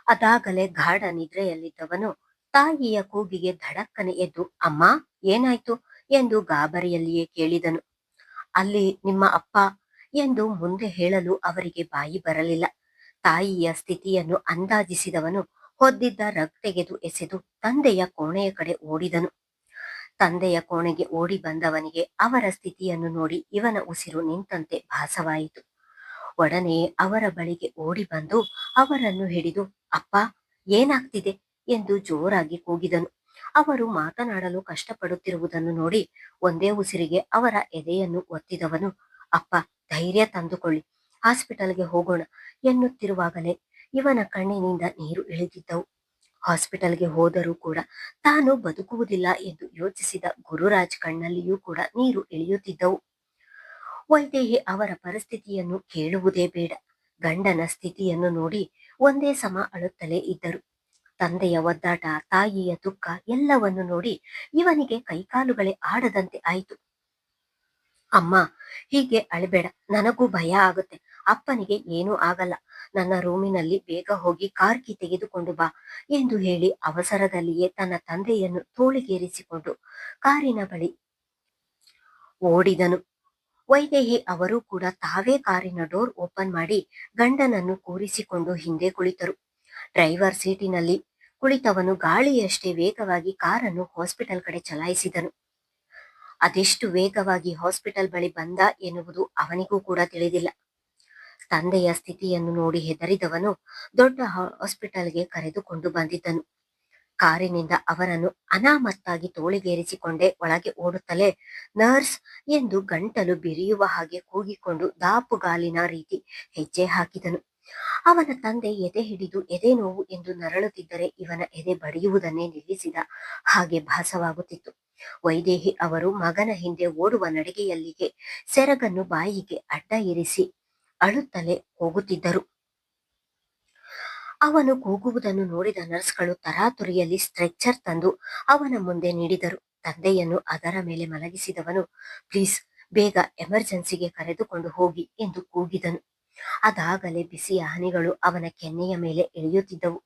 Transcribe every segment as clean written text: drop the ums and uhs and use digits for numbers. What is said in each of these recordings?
ಅದಾಗಲೇ ಗಾಢ ನಿದ್ರೆಯಲ್ಲಿದ್ದವನು ತಾಯಿಯ ಕೂಗಿಗೆ ಧಡಕ್ಕನೆ ಎದ್ದು ಅಮ್ಮ, ಏನಾಯ್ತು ಎಂದು ಗಾಬರಿಯಲ್ಲಿಯೇ ಕೇಳಿದನು. ಅಲ್ಲಿ ನಿಮ್ಮ ಅಪ್ಪ ಎಂದು ಮುಂದೆ ಹೇಳಲು ಅವರಿಗೆ ಬಾಯಿ ಬರಲಿಲ್ಲ. ತಾಯಿಯ ಸ್ಥಿತಿಯನ್ನು ಅಂದಾಜಿಸಿದವನು ಹೊದ್ದಿದ್ದ ರಗ್ ತೆಗೆದು ಎಸೆದು ತಂದೆಯ ಕೋಣೆಯ ಕಡೆ ಓಡಿದನು. ತಂದೆಯ ಕೋಣೆಗೆ ಓಡಿ ಬಂದವನಿಗೆ ಅವರ ಸ್ಥಿತಿಯನ್ನು ನೋಡಿ ಇವನ ಉಸಿರು ನಿಂತಂತೆ ಭಾಸವಾಯಿತು. ಒಡನೆಯೇ ಅವರ ಬಳಿಗೆ ಓಡಿ ಬಂದು ಅವರನ್ನು ಹಿಡಿದು ಅಪ್ಪ, ಏನಾಗ್ತಿದೆ ಎಂದು ಜೋರಾಗಿ ಕೂಗಿದನು. ಅವರು ಮಾತನಾಡಲು ಕಷ್ಟಪಡುತ್ತಿರುವುದನ್ನು ನೋಡಿ ಒಂದೇ ಉಸಿರಿಗೆ ಅವರ ಎದೆಯನ್ನು ಒತ್ತಿದವನು ಅಪ್ಪ, ಧೈರ್ಯ ತಂದುಕೊಳ್ಳಿ, ಹಾಸ್ಪಿಟಲ್ಗೆ ಹೋಗೋಣ ಎನ್ನುತ್ತಿರುವಾಗಲೇ ಇವನ ಕಣ್ಣಿನಿಂದ ನೀರು ಇಳಿದಿದ್ದವು. ಹಾಸ್ಪಿಟಲ್ಗೆ ಹೋದರೂ ಕೂಡ ತಾನು ಬದುಕುವುದಿಲ್ಲ ಎಂದು ಯೋಚಿಸಿದ ಗುರುರಾಜ್ ಕಣ್ಣಲ್ಲಿಯೂ ಕೂಡ ನೀರು ಇಳಿಯುತ್ತಿದ್ದವು. ವೈದೇಹಿ ಅವರ ಪರಿಸ್ಥಿತಿಯನ್ನು ಕೇಳುವುದೇ ಬೇಡ. ಗಂಡನ ಸ್ಥಿತಿಯನ್ನು ನೋಡಿ ಒಂದೇ ಸಮ ಅಳುತ್ತಲೇ ಇದ್ದರು. ತಂದೆಯ ಒದ್ದಾಟ, ತಾಯಿಯ ದುಃಖ ಎಲ್ಲವನ್ನು ನೋಡಿ ಇವನಿಗೆ ಕೈಕಾಲುಗಳೇ ಆಡದಂತೆ ಆಯಿತು. ಅಮ್ಮ, ಹೀಗೆ ಅಳಬೇಡ, ನನಗೂ ಭಯ ಆಗುತ್ತೆ. ಅಪ್ಪನಿಗೆ ಏನೂ ಆಗಲ್ಲ, ನನ್ನ ರೂಮಿನಲ್ಲಿ ಬೇಗ ಹೋಗಿ ಕಾರ್ ಕೀ ತೆಗೆದುಕೊಂಡು ಬಾ ಎಂದು ಹೇಳಿ ಅವಸರದಲ್ಲಿಯೇ ತನ್ನ ತಂದೆಯನ್ನು ತೋಳಿಗೇರಿಸಿಕೊಂಡು ಕಾರಿನ ಬಳಿ ಓಡಿದನು. ವೈದೇಹಿ ಅವರು ಕೂಡ ತಾವೇ ಕಾರಿನ ಡೋರ್ ಓಪನ್ ಮಾಡಿ ಗಂಡನನ್ನು ಕೂರಿಸಿಕೊಂಡು ಹಿಂದೆ ಕುಳಿತರು. ಡ್ರೈವರ್ ಸೀಟಿನಲ್ಲಿ ಕುಳಿತವನು ಗಾಳಿಯಷ್ಟೇ ವೇಗವಾಗಿ ಕಾರನ್ನು ಹಾಸ್ಪಿಟಲ್ ಕಡೆ ಚಲಾಯಿಸಿದನು. ಅದೆಷ್ಟು ವೇಗವಾಗಿ ಹಾಸ್ಪಿಟಲ್ ಬಳಿ ಬಂದ ಎನ್ನುವುದು ಅವನಿಗೂ ಕೂಡ ತಿಳಿದಿಲ್ಲ. ತಂದೆಯ ಸ್ಥಿತಿಯನ್ನು ನೋಡಿ ಹೆದರಿದವನು ದೊಡ್ಡ ಹಾಸ್ಪಿಟಲ್ಗೆ ಕರೆದುಕೊಂಡು ಬಂದಿದ್ದನು. ಕಾರಿನಿಂದ ಅವರನ್ನು ಅನಾಮತ್ತಾಗಿ ತೋಳಿಗೇರಿಸಿಕೊಂಡೇ ಒಳಗೆ ಓಡುತ್ತಲೇ ನರ್ಸ್ ಎಂದು ಗಂಟಲು ಬಿರಿಯುವ ಹಾಗೆ ಕೂಗಿಕೊಂಡು ದಾಪುಗಾಲಿನ ರೀತಿ ಹೆಜ್ಜೆ ಹಾಕಿದನು. ಅವನ ತಂದೆ ಎದೆ ಹಿಡಿದು ಎದೆ ನೋವು ಎಂದು ನರಳುತ್ತಿದ್ದರೆ ಇವನ ಎದೆ ಬಡಿಯುವುದನ್ನೇ ನಿಲ್ಲಿಸಿದ ಹಾಗೆ ಭಾಸವಾಗುತ್ತಿತ್ತು. ವೈದೇಹಿ ಅವರು ಮಗನ ಹಿಂದೆ ಓಡುವ ನಡಿಗೆಯಲ್ಲಿಗೆ ಸೆರಗನ್ನು ಬಾಯಿಗೆ ಅಡ್ಡ ಇರಿಸಿ ಅಳುತ್ತಲೇ ಹೋಗುತ್ತಿದ್ದರು. ಅವನು ಕೂಗುವುದನ್ನು ನೋಡಿದ ನರ್ಸ್ಗಳು ತರಾತುರಿಯಲ್ಲಿ ಸ್ಟ್ರೆಚರ್ ತಂದು ಅವನ ಮುಂದೆ ನೀಡಿದರು. ತಂದೆಯನ್ನು ಅದರ ಮೇಲೆ ಮಲಗಿಸಿದವನು ಪ್ಲೀಸ್ ಬೇಗ ಎಮರ್ಜೆನ್ಸಿಗೆ ಕರೆದುಕೊಂಡು ಹೋಗಿ ಎಂದು ಕೂಗಿದನು. ಅದಾಗಲೇ ಬಿಸಿಯ ಹನಿಗಳು ಅವನ ಕೆನ್ನೆಯ ಮೇಲೆ ಇಳಿಯುತ್ತಿದ್ದವು.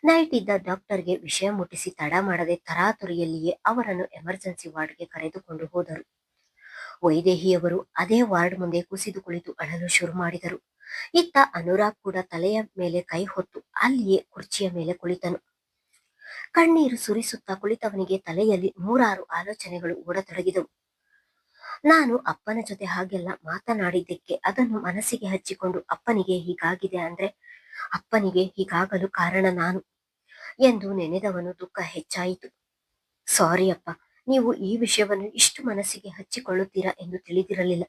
ನೈಟ್ ಇದ್ದ ಡಾಕ್ಟರ್ಗೆ ವಿಷಯ ಮುಟ್ಟಿಸಿ ತಡ ಮಾಡದೆ ತರಾತುರಿಯಲ್ಲಿಯೇ ಅವರನ್ನು ಎಮರ್ಜೆನ್ಸಿ ವಾರ್ಡ್ಗೆ ಕರೆದುಕೊಂಡು ಹೋದರು. ವೈದೇಹಿಯವರು ಅದೇ ವಾರ್ಡ್ ಮುಂದೆ ಕುಸಿದು ಕುಳಿತು ಅಳಲು ಶುರು ಮಾಡಿದರು. ಇತ್ತ ಅನುರಾಗ್ ಕೂಡ ತಲೆಯ ಮೇಲೆ ಕೈ ಹೊತ್ತು ಅಲ್ಲಿಯೇ ಕುರ್ಚಿಯ ಮೇಲೆ ಕುಳಿತನು. ಕಣ್ಣೀರು ಸುರಿಸುತ್ತಾ ಕುಳಿತವನಿಗೆ ತಲೆಯಲ್ಲಿ ನೂರಾರು ಆಲೋಚನೆಗಳು ಓಡತೊಡಗಿದವು. ನಾನು ಅಪ್ಪನ ಜೊತೆ ಹಾಗೆಲ್ಲ ಮಾತನಾಡಿದ್ದಕ್ಕೆ ಅದನ್ನು ಮನಸ್ಸಿಗೆ ಹಚ್ಚಿಕೊಂಡು ಅಪ್ಪನಿಗೆ ಹೀಗಾಗಿದೆ ಅಂದ್ರೆ ಅಪ್ಪನಿಗೆ ಹೀಗಾಗಲು ಕಾರಣ ನಾನು ಎಂದು ನೆನೆದವನು ದುಃಖ ಹೆಚ್ಚಾಯಿತು. ಸಾರಿ ಅಪ್ಪ, ನೀವು ಈ ವಿಷಯವನ್ನು ಇಷ್ಟು ಮನಸ್ಸಿಗೆ ಹಚ್ಚಿಕೊಳ್ಳುತ್ತೀರಾ ಎಂದು ತಿಳಿದಿರಲಿಲ್ಲ.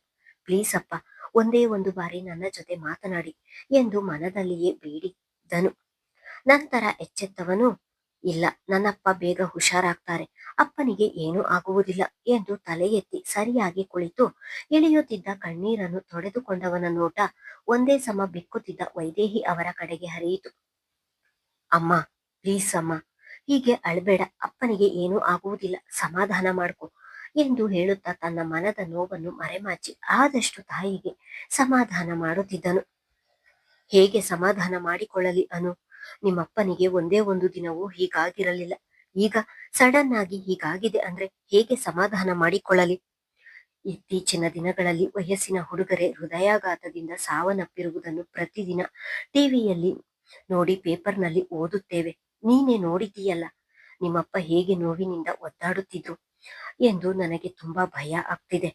ಪ್ಲೀಸ್ ಅಪ್ಪ, ಒಂದೇ ಒಂದು ಬಾರಿ ನನ್ನ ಜೊತೆ ಮಾತನಾಡಿ ಎಂದು ಮನದಲ್ಲಿಯೇ ಬೇಡಿದನು. ನಂತರ ಎಚ್ಚೆತ್ತವನು ಇಲ್ಲ, ನನ್ನಪ್ಪ ಬೇಗ ಹುಷಾರಾಗ್ತಾರೆ, ಅಪ್ಪನಿಗೆ ಏನೂ ಆಗುವುದಿಲ್ಲ ಎಂದು ತಲೆ ಎತ್ತಿ ಸರಿಯಾಗಿ ಕುಳಿತು ಇಳಿಯುತ್ತಿದ್ದ ಕಣ್ಣೀರನ್ನು ತೊಡೆದುಕೊಂಡವನ ನೋಟ ಒಂದೇ ಸಮ ಬಿಕ್ಕುತ್ತಿದ್ದ ವೈದೇಹಿ ಅವರ ಕಡೆಗೆ ಹರಿಯಿತು. ಅಮ್ಮ, ಪ್ಲೀಸ್ ಅಮ್ಮ, ಹೀಗೆ ಅಳಬೇಡ, ಅಪ್ಪನಿಗೆ ಏನೂ ಆಗುವುದಿಲ್ಲ, ಸಮಾಧಾನ ಮಾಡ್ಕೊ ಎಂದು ಹೇಳುತ್ತಾ ತನ್ನ ಮನದ ನೋವನ್ನು ಮರೆಮಾಚಿ ಆದಷ್ಟು ತಾಯಿಗೆ ಸಮಾಧಾನ ಮಾಡುತ್ತಿದ್ದನು. ಹೇಗೆ ಸಮಾಧಾನ ಮಾಡಿಕೊಳ್ಳಲಿ ಅನು? ನಿಮ್ಮಪ್ಪನಿಗೆ ಒಂದೇ ಒಂದು ದಿನವೂ ಹೀಗಾಗಿರಲಿಲ್ಲ, ಈಗ ಸಡನ್ ಆಗಿ ಹೀಗಾಗಿದೆ ಅಂದ್ರೆ ಹೇಗೆ ಸಮಾಧಾನ ಮಾಡಿಕೊಳ್ಳಲಿ? ಇತ್ತೀಚಿನ ದಿನಗಳಲ್ಲಿ ವಯಸ್ಸಿನ ಹುಡುಗರೇ ಹೃದಯಾಘಾತದಿಂದ ಸಾವನ್ನಪ್ಪಿರುವುದನ್ನು ಪ್ರತಿದಿನ ಟಿವಿಯಲ್ಲಿ ನೋಡಿ ಪೇಪರ್ನಲ್ಲಿ ಓದುತ್ತೇವೆ. ನೀನೇ ನೋಡಿದ್ದೀಯಲ್ಲ, ನಿಮ್ಮಪ್ಪ ಹೇಗೆ ನೋವಿನಿಂದ ಒದ್ದಾಡುತ್ತಿದ್ರು ಎಂದು ನನಗೆ ತುಂಬಾ ಭಯ ಆಗ್ತಿದೆ.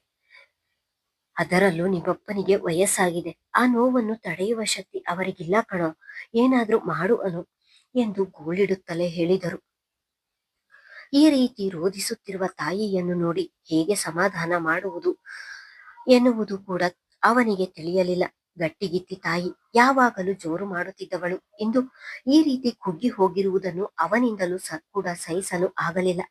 ಅದರಲ್ಲೂ ನಿಮ್ಮಪ್ಪನಿಗೆ ವಯಸ್ಸಾಗಿದೆ, ಆ ನೋವನ್ನು ತಡೆಯುವ ಶಕ್ತಿ ಅವರಿಗಿಲ್ಲ ಕಣೋ, ಏನಾದ್ರೂ ಮಾಡು ಅನು ಎಂದು ಗೋಳಿಡುತ್ತಲೇ ಹೇಳಿದರು. ಈ ರೀತಿ ರೋಧಿಸುತ್ತಿರುವ ತಾಯಿಯನ್ನು ನೋಡಿ ಹೇಗೆ ಸಮಾಧಾನ ಮಾಡುವುದು ಎನ್ನುವುದು ಕೂಡ ಅವನಿಗೆ ತಿಳಿಯಲಿಲ್ಲ. ಗಟ್ಟಿಗಿತ್ತಿ ತಾಯಿ ಯಾವಾಗಲೂ ಜೋರು ಮಾಡುತ್ತಿದ್ದವಳು ಇಂದು ಈ ರೀತಿ ಕುಗ್ಗಿ ಹೋಗಿರುವುದನ್ನು ಅವನಿಂದಲೂ ಕೂಡ ಸಹಿಸಲು ಆಗಲಿಲ್ಲ.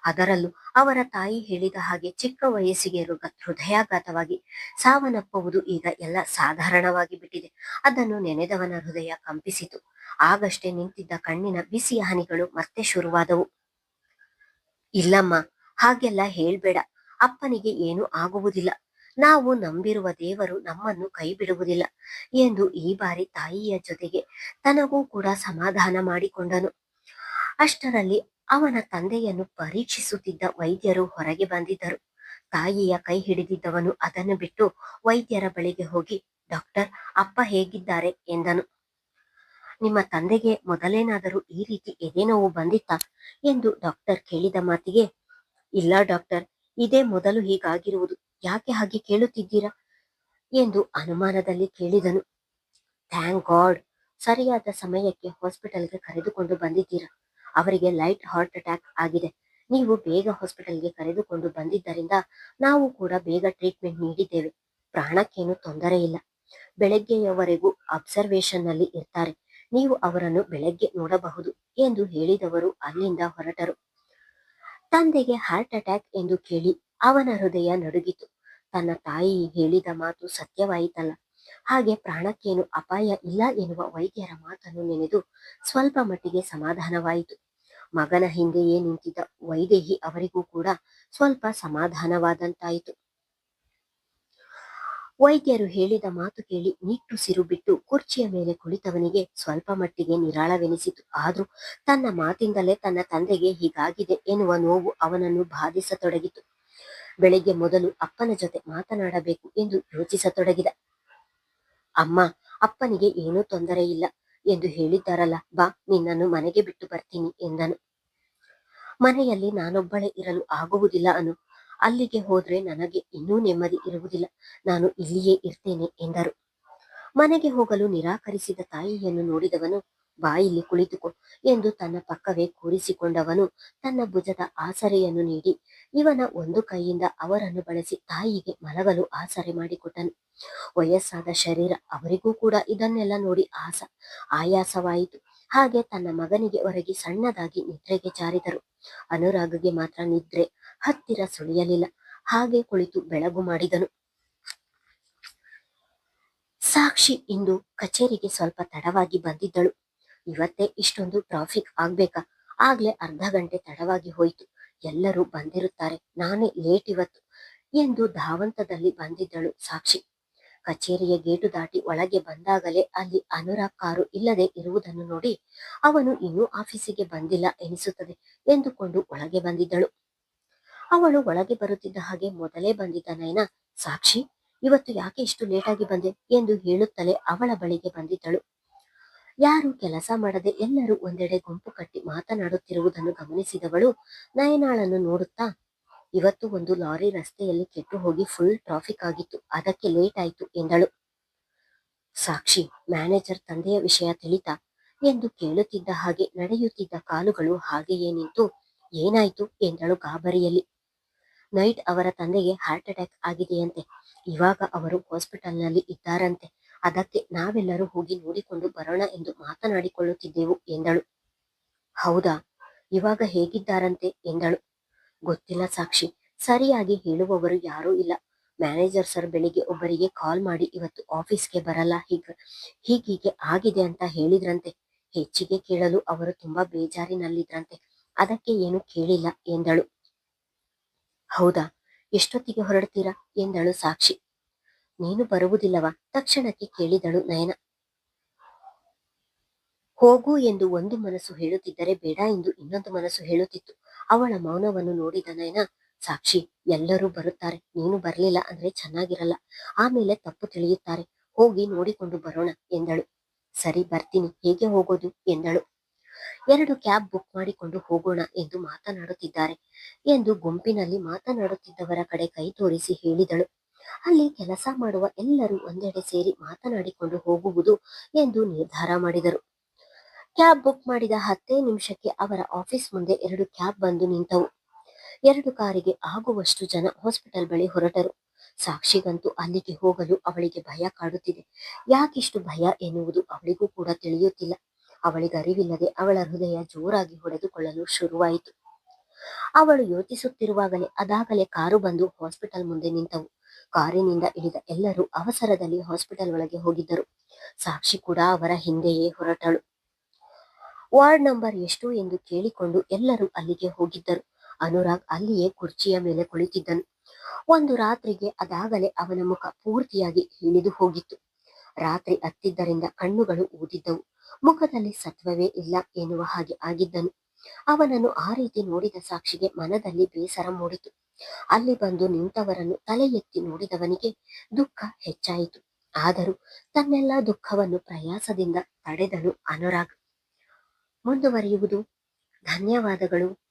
ಅದರಲ್ಲೂ ಅವರ ತಾಯಿ ಹೇಳಿದ ಹಾಗೆ ಚಿಕ್ಕ ವಯಸ್ಸಿಗೆ ಹೃದಯಾಘಾತವಾಗಿ ಸಾವನ್ನಪ್ಪುವುದು ಈಗ ಎಲ್ಲ ಸಾಧಾರಣವಾಗಿ ಬಿಟ್ಟಿದೆ. ಅದನ್ನು ನೆನೆದವನ ಹೃದಯ ಕಂಪಿಸಿತು. ಆಗಷ್ಟೇ ನಿಂತಿದ್ದ ಕಣ್ಣಿನ ಬಿಸಿಯ ಹನಿಗಳು ಮತ್ತೆ ಶುರುವಾದವು. ಇಲ್ಲಮ್ಮ, ಹಾಗೆಲ್ಲ ಹೇಳ್ಬೇಡ, ಅಪ್ಪನಿಗೆ ಏನೂ ಆಗುವುದಿಲ್ಲ, ನಾವು ನಂಬಿರುವ ದೇವರು ನಮ್ಮನ್ನು ಕೈ ಬಿಡುವುದಿಲ್ಲ ಎಂದು ಈ ಬಾರಿ ತಾಯಿಯ ಜೊತೆಗೆ ತನಗೂ ಕೂಡ ಸಮಾಧಾನ ಮಾಡಿಕೊಂಡನು. ಅಷ್ಟರಲ್ಲಿ ಅವನ ತಂದೆಯನ್ನು ಪರೀಕ್ಷಿಸುತ್ತಿದ್ದ ವೈದ್ಯರು ಹೊರಗೆ ಬಂದಿದ್ದರು. ತಾಯಿಯ ಕೈ ಹಿಡಿದಿದ್ದವನು ಅದನ್ನು ಬಿಟ್ಟು ವೈದ್ಯರ ಬಳಿಗೆ ಹೋಗಿ, ಡಾಕ್ಟರ್, ಅಪ್ಪ ಹೇಗಿದ್ದಾರೆ ಎಂದನು. ನಿಮ್ಮ ತಂದೆಗೆ ಮೊದಲೇನಾದರೂ ಈ ರೀತಿ ಎದೆನೋವು ಬಂದಿತ್ತಾ ಎಂದು ಡಾಕ್ಟರ್ ಕೇಳಿದ ಮಾತಿಗೆ, ಇಲ್ಲ ಡಾಕ್ಟರ್, ಇದೇ ಮೊದಲು ಹೀಗಾಗಿರುವುದು. ಯಾಕೆ ಹಾಗೆ ಕೇಳುತ್ತಿದ್ದೀರಾ ಎಂದು ಅನುಮಾನದಲ್ಲಿ ಕೇಳಿದನು. ಥ್ಯಾಂಕ್ ಗಾಡ್, ಸರಿಯಾದ ಸಮಯಕ್ಕೆ ಹಾಸ್ಪಿಟಲ್ಗೆ ಕರೆದುಕೊಂಡು ಬಂದಿದ್ದೀರಾ. ಅವರಿಗೆ ಲೈಟ್ ಹಾರ್ಟ್ ಅಟ್ಯಾಕ್ ಆಗಿದೆ. ನೀವು ಬೇಗ ಹಾಸ್ಪಿಟಲ್ಗೆ ಕರೆದುಕೊಂಡು ಬಂದಿದ್ದರಿಂದ ನಾವು ಕೂಡ ಬೇಗ ಟ್ರೀಟ್ಮೆಂಟ್ ನೀಡಿದ್ದೇವೆ. ಪ್ರಾಣಕ್ಕೇನು ತೊಂದರೆ ಇಲ್ಲ. ಬೆಳಗ್ಗೆಯವರೆಗೂ ಅಬ್ಸರ್ವೇಷನ್ ನಲ್ಲಿ ಇರ್ತಾರೆ. ನೀವು ಅವರನ್ನು ಬೆಳಗ್ಗೆ ನೋಡಬಹುದು ಎಂದು ಹೇಳಿದವರು ಅಲ್ಲಿಂದ ಹೊರಟರು. ತಂದೆಗೆ ಹಾರ್ಟ್ ಅಟ್ಯಾಕ್ ಎಂದು ಕೇಳಿ ಅವನ ಹೃದಯ ನಡುಗಿತು. ತನ್ನ ತಾಯಿ ಹೇಳಿದ ಮಾತು ಸತ್ಯವಾಯಿತಲ್ಲ. ಹಾಗೆ ಪ್ರಾಣಕ್ಕೇನು ಅಪಾಯ ಇಲ್ಲ ಎನ್ನುವ ವೈದ್ಯರ ಮಾತನ್ನು ನೆನೆದು ಸ್ವಲ್ಪ ಮಟ್ಟಿಗೆ ಸಮಾಧಾನವಾಯಿತು. ಮಗನ ಹಿಂದೆಯೇ ನಿಂತಿದ್ದ ವೈದೇಹಿ ಅವರಿಗೂ ಕೂಡ ಸ್ವಲ್ಪ ಸಮಾಧಾನವಾದಂತಾಯಿತು. ವೈದ್ಯರು ಹೇಳಿದ ಮಾತು ಕೇಳಿ ನಿಟ್ಟುಸಿರು ಬಿಟ್ಟು ಕುರ್ಚಿಯ ಮೇಲೆ ಕುಳಿತವನಿಗೆ ಸ್ವಲ್ಪ ಮಟ್ಟಿಗೆ ನಿರಾಳವೆನಿಸಿತು. ಆದ್ರೂ ತನ್ನ ಮಾತಿಂದಲೇ ತನ್ನ ತಂದೆಗೆ ಹೀಗಾಗಿದೆ ಎನ್ನುವ ನೋವು ಅವನನ್ನು ಬಾಧಿಸತೊಡಗಿತು. ಬೆಳಿಗ್ಗೆ ಮೊದಲು ಅಪ್ಪನ ಜೊತೆ ಮಾತನಾಡಬೇಕು ಎಂದು ಯೋಚಿಸತೊಡಗಿದ. ಅಮ್ಮ, ಅಪ್ಪನಿಗೆ ಏನೂ ತೊಂದರೆ ಇಲ್ಲ ಎಂದು ಹೇಳಿದ್ದಾರಲ್ಲ, ಬಾ, ನಿನ್ನನ್ನು ಮನೆಗೆ ಬಿಟ್ಟು ಬರ್ತೀನಿ ಎಂದನು. ಮನೆಯಲ್ಲಿ ನಾನೊಬ್ಬಳೇ ಇರಲು ಆಗುವುದಿಲ್ಲ ಅನು. ಅಲ್ಲಿಗೆ ಹೋದ್ರೆ ನನಗೆ ಇನ್ನೂ ನೆಮ್ಮದಿ ಇರುವುದಿಲ್ಲ. ನಾನು ಇಲ್ಲಿಯೇ ಇರ್ತೇನೆ ಎಂದರು. ಮನೆಗೆ ಹೋಗಲು ನಿರಾಕರಿಸಿದ ತಾಯಿಯನ್ನು ನೋಡಿದವನು, ಬಾ, ಇಲ್ಲಿ ಕುಳಿತುಕೋ ಎಂದು ತನ್ನ ಪಕ್ಕವೇ ಕೂರಿಸಿಕೊಂಡವನು ತನ್ನ ಭುಜದ ಆಸರೆಯನ್ನು ನೀಡಿ ಇವನ ಒಂದು ಕೈಯಿಂದ ಅವರನ್ನು ಬಳಸಿ ತಾಯಿಗೆ ಮಲಗಲು ಆಸರೆ ಮಾಡಿಕೊಟ್ಟನು. ವಯಸ್ಸಾದ ಶರೀರ ಅವರಿಗೂ ಕೂಡ ಇದನ್ನೆಲ್ಲ ನೋಡಿ ಆಯಾಸವಾಯಿತು. ಹಾಗೆ ತನ್ನ ಮಗನಿಗೆ ಒರಗಿ ಸಣ್ಣದಾಗಿ ನಿದ್ರೆಗೆ ಜಾರಿದರು. ಅನುರಾಗ್ಗೆ ಮಾತ್ರ ನಿದ್ರೆ ಹತ್ತಿರ ಸುಳಿಯಲಿಲ್ಲ. ಹಾಗೆ ಕುಳಿತು ಬೆಳಗು ಮಾಡಿದನು. ಸಾಕ್ಷಿ ಇಂದು ಕಚೇರಿಗೆ ಸ್ವಲ್ಪ ತಡವಾಗಿ ಬಂದಿದ್ದಳು. ಇವತ್ತೇ ಇಷ್ಟೊಂದು ಟ್ರಾಫಿಕ್ ಆಗ್ಬೇಕಾ? ಆಗ್ಲೇ ಅರ್ಧ ಗಂಟೆ ತಡವಾಗಿ ಹೋಯಿತು. ಎಲ್ಲರೂ ಬಂದಿರುತ್ತಾರೆ, ನಾನೇ ಲೇಟ್ ಇವತ್ತು ಎಂದು ಧಾವಂತದಲ್ಲಿ ಬಂದಿದ್ದಳು ಸಾಕ್ಷಿ. ಕಚೇರಿಯ ಗೇಟು ದಾಟಿ ಒಳಗೆ ಬಂದಾಗಲೇ ಅಲ್ಲಿ ಅನುರಾಗ್ ಕಾರು ಇಲ್ಲದೆ ಇರುವುದನ್ನು ನೋಡಿ ಅವನು ಇನ್ನೂ ಆಫೀಸಿಗೆ ಬಂದಿಲ್ಲ ಎನಿಸುತ್ತದೆ ಎಂದುಕೊಂಡು ಒಳಗೆ ಬಂದಿದ್ದಳು. ಅವಳು ಒಳಗೆ ಬರುತ್ತಿದ್ದ ಹಾಗೆ ಮೊದಲೇ ಬಂದಿದ್ದ ನಯನ, ಸಾಕ್ಷಿ, ಇವತ್ತು ಯಾಕೆ ಇಷ್ಟು ಲೇಟಾಗಿ ಬಂದೆ ಎಂದು ಹೇಳುತ್ತಲೇ ಅವಳ ಬಳಿಗೆ ಬಂದಿದ್ದಳು. ಯಾರು ಕೆಲಸ ಮಾಡದೆ ಎಲ್ಲರೂ ಒಂದೆಡೆ ಗುಂಪು ಕಟ್ಟಿ ಮಾತನಾಡುತ್ತಿರುವುದನ್ನು ಗಮನಿಸಿದವಳು ನಯನಾಳನ್ನು ನೋಡುತ್ತಾ, ಇವತ್ತು ಒಂದು ಲಾರಿ ರಸ್ತೆಯಲ್ಲಿ ಕೆಟ್ಟು ಹೋಗಿ ಫುಲ್ ಟ್ರಾಫಿಕ್ ಆಗಿತ್ತು, ಅದಕ್ಕೆ ಲೇಟ್ ಆಯ್ತು ಎಂದಳು. ಸಾಕ್ಷಿ, ಮ್ಯಾನೇಜರ್ ತಂದೆಯ ವಿಷಯ ತಿಳಿತಾ ಎಂದು ಕೇಳುತ್ತಿದ್ದ ಹಾಗೆ ನಡೆಯುತ್ತಿದ್ದ ಕಾಲುಗಳು ಹಾಗೆಯೇ ನಿಂತು, ಏನಾಯ್ತು ಎಂದಳು ಗಾಬರಿಯಲ್ಲಿ. ನೈಟ್ ಅವರ ತಂದೆಗೆ ಹಾರ್ಟ್ ಅಟ್ಯಾಕ್ ಆಗಿದೆಯಂತೆ. ಇವಾಗ ಅವರು ಹಾಸ್ಪಿಟಲ್ನಲ್ಲಿ ಇದ್ದಾರಂತೆ. ಅದಕ್ಕೆ ನಾವೆಲ್ಲರೂ ಹೋಗಿ ನೋಡಿಕೊಂಡು ಬರೋಣ ಎಂದು ಮಾತನಾಡಿಕೊಳ್ಳುತ್ತಿದ್ದೆವು ಎಂದಳು. ಹೌದಾ, ಇವಾಗ ಹೇಗಿದ್ದಾರಂತೆ ಎಂದಳು. ಗೊತ್ತಿಲ್ಲ ಸಾಕ್ಷಿ, ಸರಿಯಾಗಿ ಹೇಳುವವರು ಯಾರೂ ಇಲ್ಲ. ಮ್ಯಾನೇಜರ್ ಸರ್ ಬೆಳಿಗ್ಗೆ ಒಬ್ಬರಿಗೆ ಕಾಲ್ ಮಾಡಿ ಇವತ್ತು ಆಫೀಸ್ಗೆ ಬರಲ್ಲ, ಹೀಗೀಗೆ ಆಗಿದೆ ಅಂತ ಹೇಳಿದ್ರಂತೆ. ಹೆಚ್ಚಿಗೆ ಕೇಳಲು ಅವರು ತುಂಬಾ ಬೇಜಾರಿನಲ್ಲಿದ್ರಂತೆ. ಅದಕ್ಕೆ ಏನು ಕೇಳಿಲ್ಲ ಎಂದಳು. ಹೌದಾ, ಎಷ್ಟೊತ್ತಿಗೆ ಹೊರಡ್ತೀರಾ ಎಂದಳು ಸಾಕ್ಷಿ. ನೀನು ಬರುವುದಿಲ್ಲವಾ ತಕ್ಷಣಕ್ಕೆ ಕೇಳಿದಳು ನಯನ. ಹೋಗು ಎಂದು ಒಂದು ಮನಸ್ಸು ಹೇಳುತ್ತಿದ್ದರೆ ಬೇಡ ಎಂದು ಇನ್ನೊಂದು ಮನಸ್ಸು ಹೇಳುತ್ತಿತ್ತು. ಅವಳ ಮೌನವನ್ನು ನೋಡಿದ ನಯನ, ಸಾಕ್ಷಿ, ಎಲ್ಲರೂ ಬರುತ್ತಾರೆ, ನೀನು ಬರ್ಲಿಲ್ಲ ಅಂದ್ರೆ ಚೆನ್ನಾಗಿರಲ್ಲ, ಆಮೇಲೆ ತಪ್ಪು ತಿಳಿಯುತ್ತಾರೆ, ಹೋಗಿ ನೋಡಿಕೊಂಡು ಬರೋಣ ಎಂದಳು. ಸರಿ, ಬರ್ತೀನಿ, ಹೇಗೆ ಹೋಗೋದು ಎಂದಳು. 2 ಕ್ಯಾಬ್ ಬುಕ್ ಮಾಡಿಕೊಂಡು ಹೋಗೋಣ ಎಂದು ಮಾತನಾಡುತ್ತಿದ್ದಾರೆ ಎಂದು ಗುಂಪಿನಲ್ಲಿ ಮಾತನಾಡುತ್ತಿದ್ದವರ ಕಡೆ ಕೈ ತೋರಿಸಿ ಹೇಳಿದಳು. ಅಲ್ಲಿ ಕೆಲಸ ಮಾಡುವ ಎಲ್ಲರೂ ಒಂದೆಡೆ ಸೇರಿ ಮಾತನಾಡಿಕೊಂಡು ಹೋಗುವುದು ಎಂದು ನಿರ್ಧಾರ ಮಾಡಿದರು. ಕ್ಯಾಬ್ ಬುಕ್ ಮಾಡಿದ 10 ನಿಮಿಷಕ್ಕೆ ಅವರ ಆಫೀಸ್ ಮುಂದೆ 2 ಕ್ಯಾಬ್ ಬಂದು ನಿಂತವು. 2 ಕಾರಿಗೆ ಆಗುವಷ್ಟು ಜನ ಹಾಸ್ಪಿಟಲ್ ಬಳಿ ಹೊರಟರು. ಸಾಕ್ಷಿಗಂತೂ ಅಲ್ಲಿಗೆ ಹೋಗಲು ಅವಳಿಗೆ ಭಯ ಕಾಡುತ್ತಿದೆ. ಯಾಕಿಷ್ಟು ಭಯ ಎನ್ನುವುದು ಅವಳಿಗೂ ಕೂಡ ತಿಳಿಯುತ್ತಿಲ್ಲ. ಅವಳಿಗರಿವಿಲ್ಲದೆ ಅವಳ ಹೃದಯ ಜೋರಾಗಿ ಹೊಡೆದುಕೊಳ್ಳಲು ಶುರುವಾಯಿತು. ಅವಳು ಯೋಚಿಸುತ್ತಿರುವಾಗಲೇ ಅದಾಗಲೇ ಕಾರು ಬಂದು ಹಾಸ್ಪಿಟಲ್ ಮುಂದೆ ನಿಂತವು. ಕಾರಿನಿಂದ ಇಳಿದ ಎಲ್ಲರೂ ಅವಸರದಲ್ಲಿ ಹಾಸ್ಪಿಟಲ್ ಒಳಗೆ ಹೋಗಿದ್ದರು. ಸಾಕ್ಷಿ ಕೂಡ ಅವರ ಹಿಂದೆಯೇ ಹೊರಟಳು. ವಾರ್ಡ್ ನಂಬರ್ ಎಷ್ಟು ಎಂದು ಕೇಳಿಕೊಂಡು ಎಲ್ಲರೂ ಅಲ್ಲಿಗೆ ಹೋಗಿದ್ದರು. ಅನುರಾಗ್ ಅಲ್ಲಿಯೇ ಕುರ್ಚಿಯ ಮೇಲೆ ಕುಳಿತಿದ್ದನು. ಒಂದು ರಾತ್ರಿಗೆ ಅದಾಗಲೇ ಅವನ ಮುಖ ಪೂರ್ತಿಯಾಗಿ ಇಳಿದು ಹೋಗಿತ್ತು. ರಾತ್ರಿ ಹತ್ತಿದ್ದರಿಂದ ಕಣ್ಣುಗಳು ಊದಿದ್ದವು. ಮುಖದಲ್ಲಿ ಸತ್ವವೇ ಇಲ್ಲ ಎನ್ನುವ ಹಾಗೆ ಆಗಿದ್ದನು. ಅವನನ್ನು ಆ ರೀತಿ ನೋಡಿದ ಸಾಕ್ಷಿಗೆ ಮನದಲ್ಲಿ ಬೇಸರ ಮೂಡಿತು. ಅಲ್ಲಿ ಬಂದು ನಿಂತವರನ್ನು ತಲೆ ಎತ್ತಿ ನೋಡಿದವನಿಗೆ ದುಃಖ ಹೆಚ್ಚಾಯಿತು. ಆದರೂ ತನ್ನೆಲ್ಲ ದುಃಖವನ್ನು ಪ್ರಯಾಸದಿಂದ ತಡೆದನು ಅನುರಾಗ್. ಮುಂದುವರಿಯುವುದು. ಧನ್ಯವಾದಗಳು.